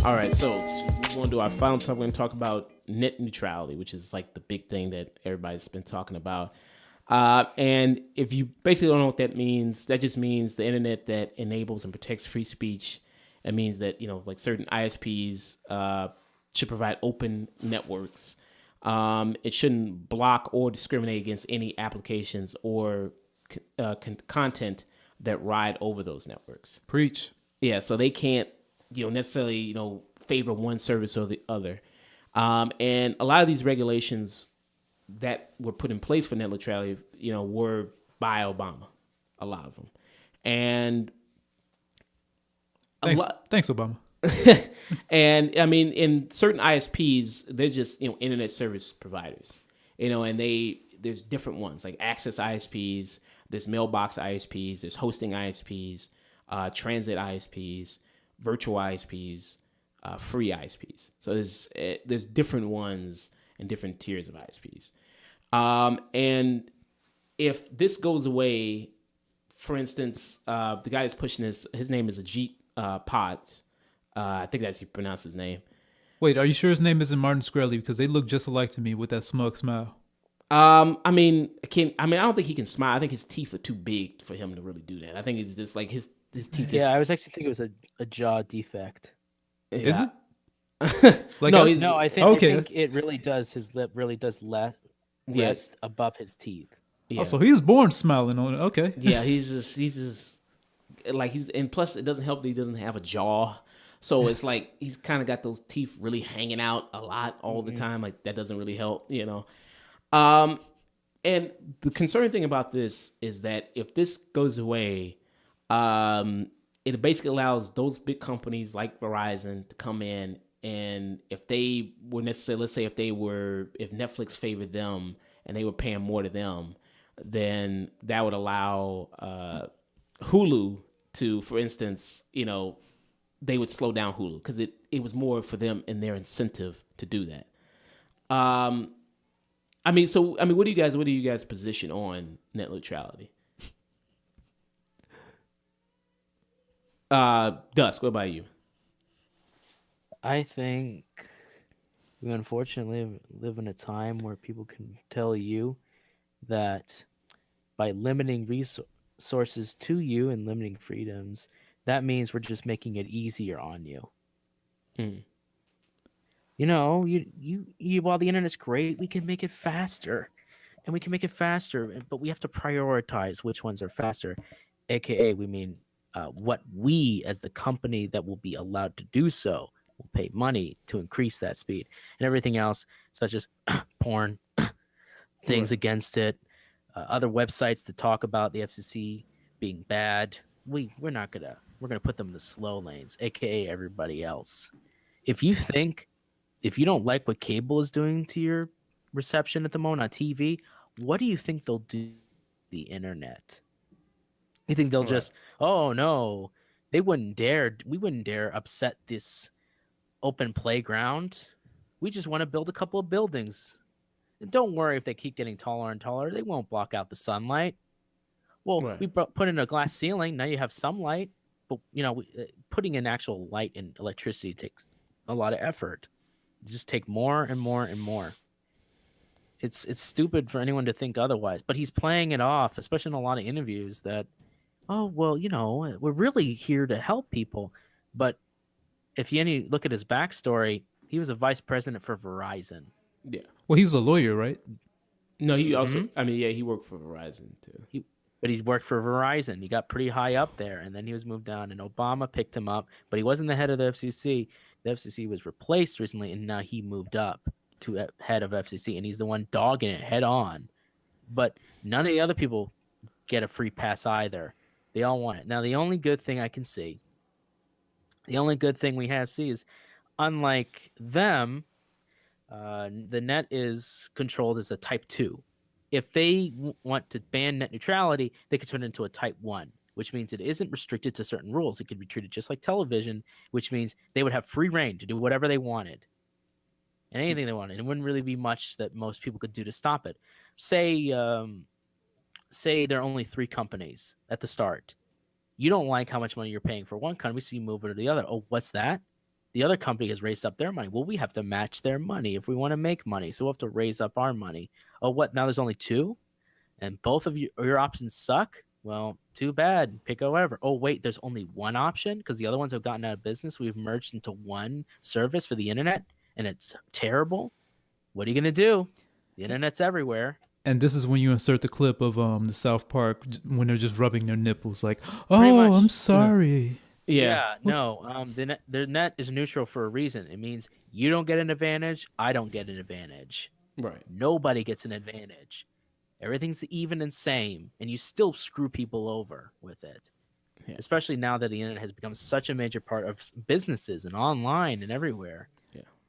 All right, so we're going to do our final topic. We're going to talk about net neutrality, which is like the big thing that everybody's been talking about. And if you basically don't know what that means, that just means the internet that enables and protects free speech. It means that, like certain ISPs should provide open networks. It shouldn't block or discriminate against any applications or content that ride over those networks. Preach. Yeah, so they can't, necessarily, favor one service or the other. And a lot of these regulations that were put in place for net neutrality, were by Obama, a lot of them. And Thanks, Obama. and I mean, in certain ISPs, they're just, internet service providers, and there's different ones like access ISPs, there's mailbox ISPs, there's hosting ISPs, transit ISPs, virtual ISPs, free ISPs. So there's different ones and different tiers of ISPs. And if this goes away, for instance, the guy that's pushing this, his name is Ajit Pot. I think that's how you pronounce his name. Wait, are you sure his name isn't Martin Shkreli? Because they look just alike to me with that smug smile. I don't think he can smile. I think his teeth are too big for him to really do that. I think it's just like his teeth. Yeah, I was actually thinking it was a jaw defect. Is it? I think okay. I think it really does. His lip really does rest above his teeth. Yeah. Oh, so he's born smiling on it. Okay. Yeah, he's just like and plus it doesn't help that he doesn't have a jaw. So it's like he's kind of got those teeth really hanging out a lot all the time. Like that doesn't really help, And the concerning thing about this is that if this goes away, it basically allows those big companies like Verizon to come in, and if they were necessarily, let's say if Netflix favored them and they were paying more to them, then that would allow Hulu to, for instance, they would slow down Hulu because it was more for them and their incentive to do that. What do you guys position on net neutrality? Dusk, what about you? I think we unfortunately live in a time where people can tell you that by limiting resources to you and limiting freedoms, that means we're just making it easier on you. While the internet's great, we can make it faster. And we can make it faster, but we have to prioritize which ones are faster. AKA, we mean what we, as the company that will be allowed to do so, will pay money to increase that speed. And everything else, such as porn, things against it, other websites that talk about the FCC being bad, we're gonna put them in the slow lanes, aka everybody else. If you don't like what cable is doing to your reception at the moment on TV, what do you think they'll do to the internet? You think they'll just, oh no, we wouldn't dare upset this open playground. We just want to build a couple of buildings. And don't worry if they keep getting taller and taller, they won't block out the sunlight. Well, we put in a glass ceiling, now you have some light, but putting in actual light and electricity takes a lot of effort. You just take more and more and more. It's stupid for anyone to think otherwise, but he's playing it off, especially in a lot of interviews, that, oh, well, we're really here to help people. But if you look at his backstory, he was a vice president for Verizon. Yeah. Well, he was a lawyer, right? No, he also, he worked for Verizon too. But he worked for Verizon. He got pretty high up there, and then he was moved down, and Obama picked him up, but he wasn't the head of the FCC. The FCC was replaced recently, and now he moved up to head of FCC, and he's the one dogging it head on. But none of the other people get a free pass either. They all want it. Now, the only good thing I can see, the only good thing we have see is, unlike them, the net is controlled as a type 2. If they want to ban net neutrality, they could turn it into a type 1, which means it isn't restricted to certain rules. It could be treated just like television, which means they would have free reign to do whatever they wanted. and anything they wanted. It wouldn't really be much that most people could do to stop it. Say there are only 3 companies at the start. You don't like how much money you're paying for one company, so you move it to the other. Oh, what's that? The other company has raised up their money. Well, we have to match their money if we want to make money, so we'll have to raise up our money. Oh, what? Now there's only 2, and both of your options suck. Well, too bad. Pick whoever. Oh, wait, there's only one option because the other ones have gotten out of business. We've merged into one service for the internet, and it's terrible. What are you gonna do? The internet's everywhere. And this is when you insert the clip of the South Park when they're just rubbing their nipples, like, Pretty "Oh, much. I'm sorry." Yeah. No. The net is neutral for a reason. It means you don't get an advantage. I don't get an advantage. Right. Nobody gets an advantage. Everything's even and same, and you still screw people over with it. Yeah. Especially now that the internet has become such a major part of businesses and online and everywhere.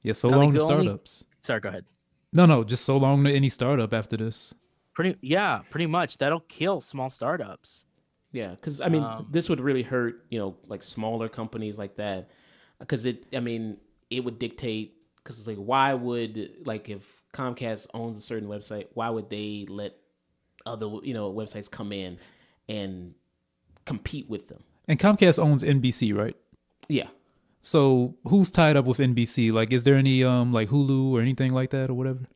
Yeah, so Now they long to go only- startups. Sorry, go ahead. No, just so long to any startup after this. Pretty much. That'll kill small startups. Yeah, because I mean, this would really hurt, like smaller companies like that, because it would dictate. Because it's like, why would like if Comcast owns a certain website, why would they let other websites come in and compete with them? And Comcast owns NBC, right? Yeah. So who's tied up with NBC? Like, is there any like Hulu or anything like that or whatever?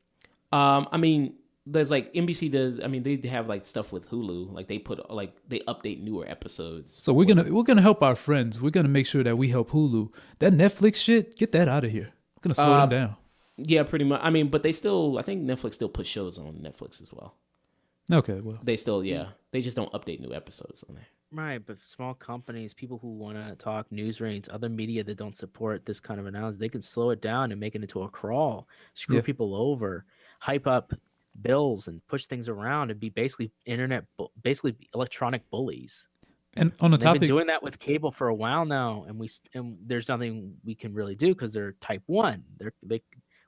I mean, there's like NBC does. I mean, they have like stuff with Hulu. Like they update newer episodes. So we're gonna help our friends. We're gonna make sure that we help Hulu. That Netflix shit, get that out of here. We're gonna slow them down. Yeah, pretty much. I mean, but I think Netflix still puts shows on Netflix as well. Okay, well, They still, they just don't update new episodes on there. Right, but small companies, people who want to talk news ratings, other media that don't support this kind of analysis, they can slow it down and make it into a crawl, screw people over, hype up bills, and push things around, and be basically basically electronic bullies. and on the They've been topic, doing that with cable for a while now, and there's nothing we can really do because they're type 1.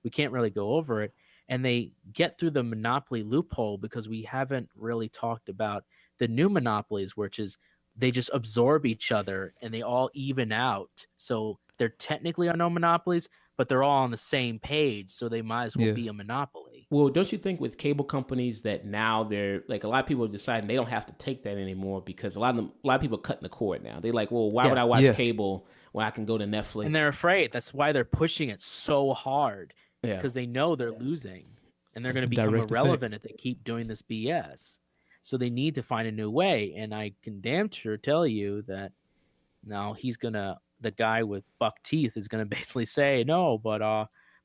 We can't really go over it, and they get through the monopoly loophole because we haven't really talked about the new monopolies, which is they just absorb each other and they all even out. So there technically are no monopolies, but they're all on the same page, so they might as well be a monopoly. Well, don't you think with cable companies that now they're like, a lot of people are deciding they don't have to take that anymore because a lot of people are cutting the cord now. They're like, well, why would I watch cable when I can go to Netflix? And they're afraid. That's why they're pushing it so hard, Yeah. because they know they're losing and they're going to the become direct irrelevant if they keep doing this BS. So they need to find a new way. And I can damn sure tell you that now the guy with buck teeth is going to basically say, no, but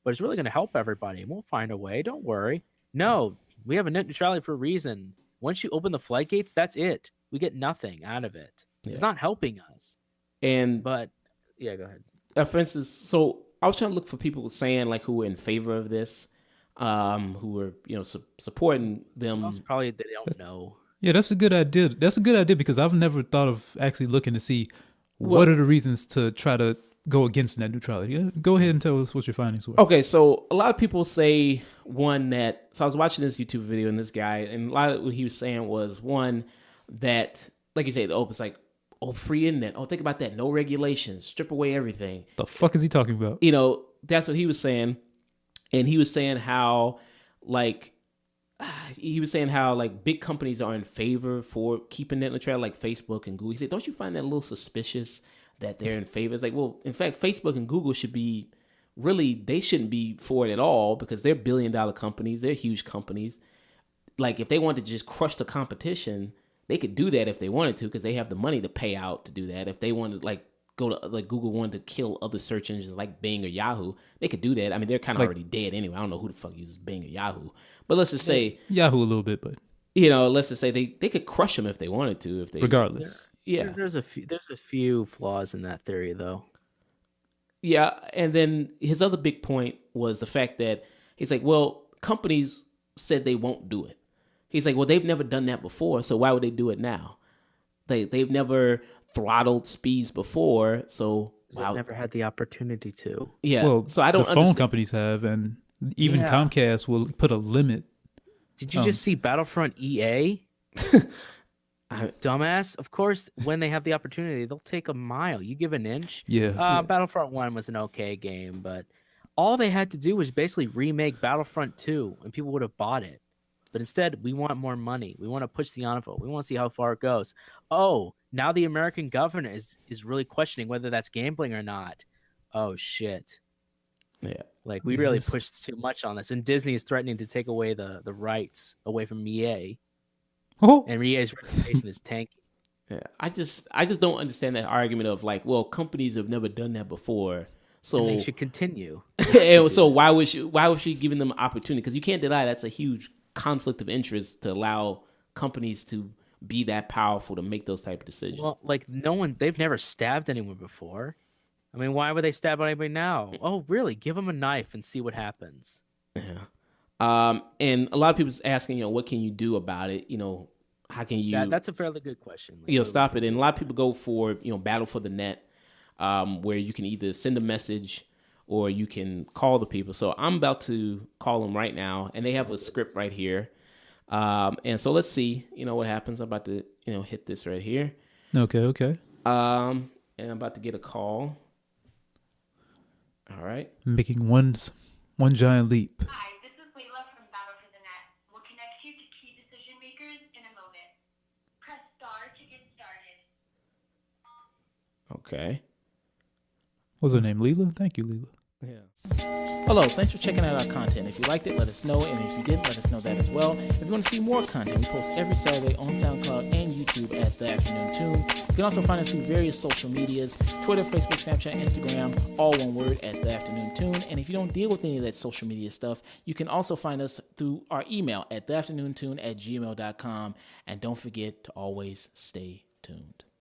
it's really going to help everybody. We'll find a way. Don't worry. No, we have a net neutrality for a reason. Once you open the floodgates, that's it. We get nothing out of it. It's not helping us. But yeah, go ahead. For instance, so I was trying to look for people saying like who were in favor of this, who were supporting them. It's probably they don't know. yeah, that's a good idea. That's a good idea because I've never thought of actually looking to see what are the reasons to try to go against net neutrality. Go ahead and tell us what your findings were. Okay, so a lot of people say so I was watching this YouTube video and this guy, and a lot of what he was saying was one that, like you say, it's like, free internet. Think about that. No regulations. Strip away everything. The fuck is he talking about? That's what he was saying. And he was saying how, like, big companies are in favor for keeping net neutrality, like Facebook and Google. He said, don't you find that a little suspicious that they're in favor? It's like, well, in fact, Facebook and Google they shouldn't be for it at all because they're billion-dollar companies. They're huge companies. Like, if they wanted to just crush the competition, they could do that if they wanted to because they have the money to pay out to do that. If they wanted, like, Google wanted to kill other search engines like Bing or Yahoo, they could do that. I mean, they're kind of already dead anyway. I don't know who the fuck uses Bing or Yahoo. But let's just say Yahoo a little bit, but let's just say they could crush them if they wanted to. Regardless. Yeah. There's a few flaws in that theory though. Yeah, and then his other big point was the fact that he's like, well, companies said they won't do it. He's like, well, they've never done that before, so why would they do it now? They've never throttled speeds before, so They've never had the opportunity to. Yeah, well, so I don't the phone understand. companies have, and even Comcast will put a limit. Did you just see Battlefront EA? Dumbass. Of course, when they have the opportunity, they'll take a mile. You give an inch. Yeah. Battlefront 1 was an okay game, but all they had to do was basically remake Battlefront 2 and people would have bought it. But instead, we want more money. We want to push the envelope. We want to see how far it goes. Oh, now the American government is really questioning whether that's gambling or not. Oh, shit. Yeah. Like, we really pushed too much on this. And Disney is threatening to take away the rights away from EA. Oh, And EA's reputation is tanking. Yeah. I just don't understand that argument of like, well, companies have never done that before. So And they should continue. and so why was she giving them an opportunity? Because you can't deny that's a huge conflict of interest to allow companies to be that powerful to make those type of decisions. Well, like they've never stabbed anyone before. I mean, why would they stab anybody now? Oh, really? Give them a knife and see what happens. Yeah. And a lot of people's asking, what can you do about it? How can you? That's a fairly good question. Like, Stop it. And a lot of people go for, battleforthenet, where you can either send a message or you can call the people. So I'm about to call them right now, and they have a script right here. And so let's see, what happens. I'm about to, hit this right here. Okay. And I'm about to get a call. All right. Making one giant leap. Hi, this is Layla from battleforthenet. We'll connect you to key decision makers in a moment. Press star to get started. Okay. What's her name? Leela? Thank you, Leela. Yeah. Hello, thanks for checking out our content. If you liked it, let us know. And if you didn't, let us know that as well. If you want to see more content, we post every Saturday on SoundCloud and YouTube at The Afternoon Tune. You can also find us through various social medias, Twitter, Facebook, Snapchat, Instagram, all one word at The Afternoon Tune. And if you don't deal with any of that social media stuff, you can also find us through our email at theafternoontune@gmail.com. And don't forget to always stay tuned.